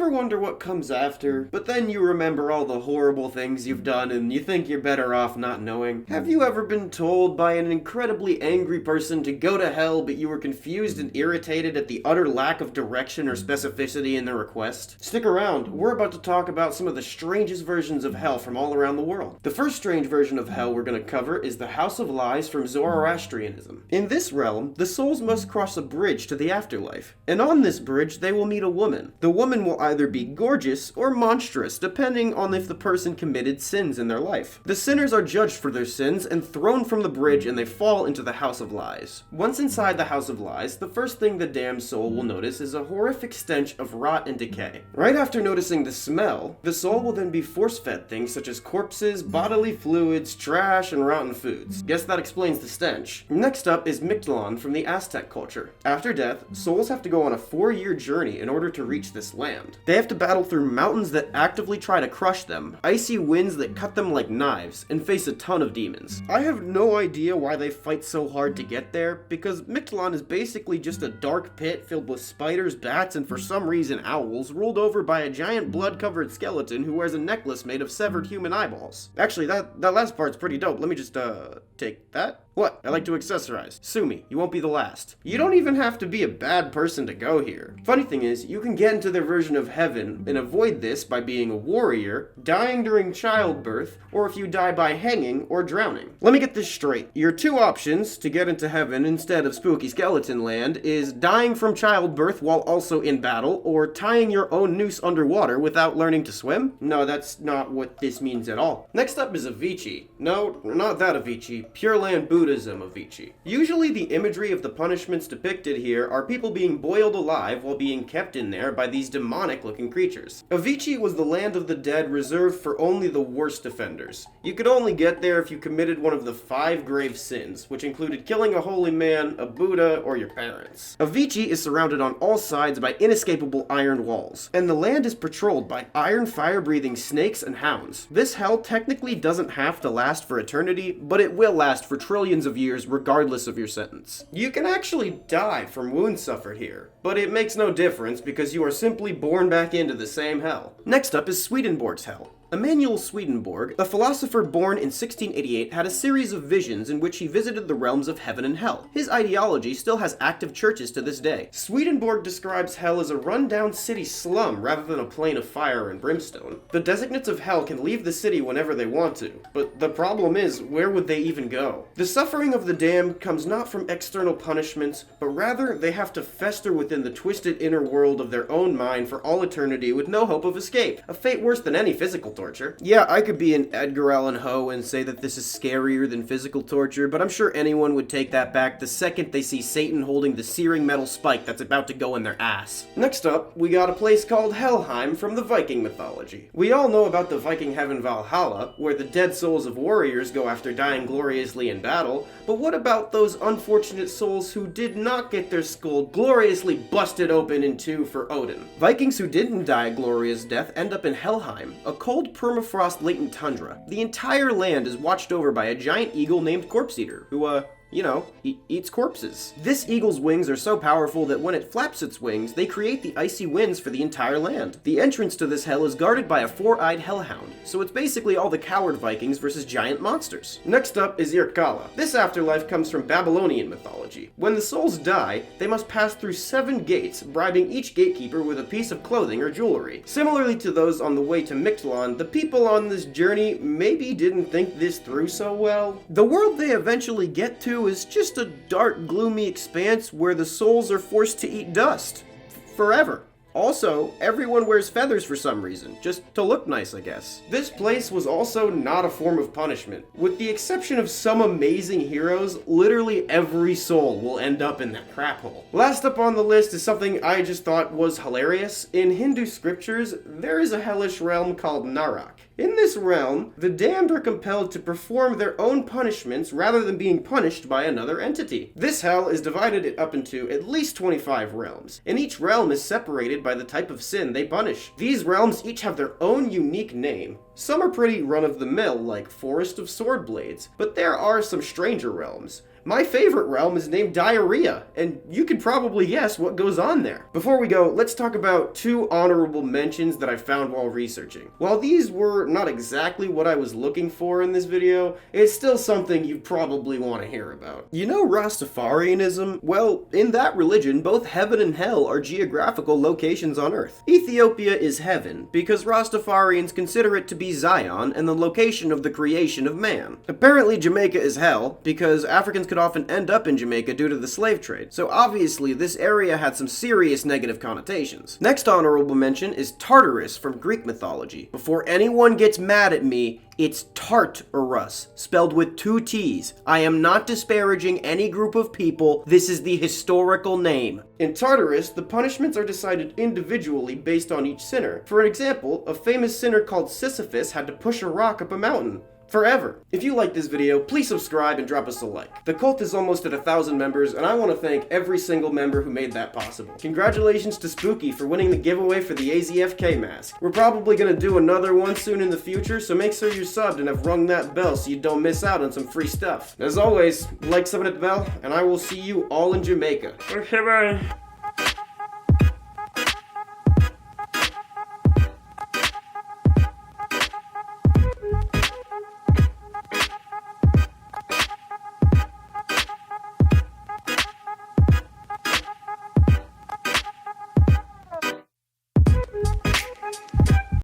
ever wonder what comes after, but then you remember all the horrible things you've done and you think you're better off not knowing? Have you ever been told by an incredibly angry person to go to hell, but you were confused and irritated at the utter lack of direction or specificity in their request? Stick around, we're about to talk about some of the strangest versions of hell from all around the world. The first strange version of hell we're going to cover is the House of Lies from Zoroastrianism. In this realm, the souls must cross a bridge to the afterlife, and on this bridge they will meet a woman. The woman will either be gorgeous or monstrous, depending on if the person committed sins in their life. The sinners are judged for their sins and thrown from the bridge, and they fall into the House of Lies. Once inside the House of Lies, the first thing the damned soul will notice is a horrific stench of rot and decay. Right after noticing the smell, the soul will then be force-fed things such as corpses, bodily fluids, trash, and rotten foods. Guess that explains the stench. Next up is McDonald from the AzFk culture. After death, souls have to go on a 4-year journey in order to reach this land. They have to battle through mountains that actively try to crush them, icy winds that cut them like knives, and face a ton of demons. I have no idea why they fight so hard to get there, because McDonald is basically just a dark pit filled with spiders, bats, and for some reason owls, ruled over by a giant blood-covered skeleton who wears a necklace made of severed human eyeballs. Actually, that last part's pretty dope. Let me just, take that. What? I like to accessorize. Sue me. You won't be the last. You don't even have to be a bad person to go here. Funny thing is, you can get into their version of heaven and avoid this by being a warrior, dying during childbirth, or if you die by hanging or drowning. Let me get this straight. Your two options to get into heaven instead of spooky skeleton land is dying from childbirth while also in battle, or tying your own noose underwater without learning to swim? No, that's not what this means at all. Next up is Avicii. No, not that Avicii. Pure Land Buddhism Avicii. Usually the imagery of the punishments depicted here are people being boiled alive while being kept in there by these demonic-looking creatures. Avicii was the land of the dead reserved for only the worst offenders. You could only get there if you committed one of the 5 grave sins, which included killing a holy man, a Buddha, or your parents. Avicii is surrounded on all sides by inescapable iron walls, and the land is patrolled by iron fire-breathing snakes and hounds. This hell technically doesn't have to last for eternity, but it will last for trillions of years regardless of your sentence. You can actually die from wounds suffered here, but it makes no difference because you are simply born back into the same hell. Next up is Swedenborg's hell. Emmanuel Swedenborg, a philosopher born in 1688, had a series of visions in which he visited the realms of heaven and hell. His ideology still has active churches to this day. Swedenborg describes hell as a run-down city slum rather than a plain of fire and brimstone. The designates of hell can leave the city whenever they want to, but the problem is, where would they even go? The suffering of the damned comes not from external punishments, but rather they have to fester within the twisted inner world of their own mind for all eternity with no hope of escape, a fate worse than any physical torture. Yeah, I could be an Edgar Allan Poe and say that this is scarier than physical torture, but I'm sure anyone would take that back the second they see Satan holding the searing metal spike that's about to go in their ass. Next up, we got a place called Helheim from the Viking mythology. We all know about the Viking heaven Valhalla, where the dead souls of warriors go after dying gloriously in battle, but what about those unfortunate souls who did not get their skull gloriously busted open in two for Odin? Vikings who didn't die a glorious death end up in Helheim, a cold permafrost latent tundra. The entire land is watched over by a giant eagle named Corpse Eater, who, eats corpses. This eagle's wings are so powerful that when it flaps its wings, they create the icy winds for the entire land. The entrance to this hell is guarded by a 4-eyed hellhound, so it's basically all the coward Vikings versus giant monsters. Next up is Irkala. This afterlife comes from Babylonian mythology. When the souls die, they must pass through 7 gates, bribing each gatekeeper with a piece of clothing or jewelry. Similarly to those on the way to Mictlan, the people on this journey maybe didn't think this through so well. The world they eventually get to is just a dark, gloomy expanse where the souls are forced to eat dust. Forever. Also, everyone wears feathers for some reason, just to look nice, I guess. This place was also not a form of punishment. With the exception of some amazing heroes, literally every soul will end up in that crap hole. Last up on the list is something I just thought was hilarious. In Hindu scriptures, there is a hellish realm called Narak. In this realm, the damned are compelled to perform their own punishments rather than being punished by another entity. This hell is divided up into at least 25 realms, and each realm is separated by the type of sin they punish. These realms each have their own unique name. Some are pretty run-of-the-mill, like Forest of Sword Blades, but there are some stranger realms. My favorite realm is named Diarrhea, and you can probably guess what goes on there. Before we go, let's talk about 2 honorable mentions that I found while researching. While these were not exactly what I was looking for in this video, it's still something you probably want to hear about. You know Rastafarianism? Well, in that religion, both heaven and hell are geographical locations on Earth. Ethiopia is heaven, because Rastafarians consider it to be Zion and the location of the creation of man. Apparently Jamaica is hell, because Africans could often end up in Jamaica due to the slave trade, so obviously this area had some serious negative connotations. Next honorable mention is Tartarus from Greek mythology. Before anyone gets mad at me, it's Tartarus, spelled with 2 T's. I am not disparaging any group of people, this is the historical name. In Tartarus, the punishments are decided individually based on each sinner. For an example, a famous sinner called Sisyphus had to push a rock up a mountain. Forever. If you like this video, please subscribe and drop us a like. The cult is almost at 1,000 members, and I want to thank every single member who made that possible. Congratulations to Spooky for winning the giveaway for the AzFk mask. We're probably gonna do another one soon in the future, so make sure you're subbed and have rung that bell so you don't miss out on some free stuff. As always, like, sub, and hit the bell, and I will see you all in Jamaica. Okay, bye.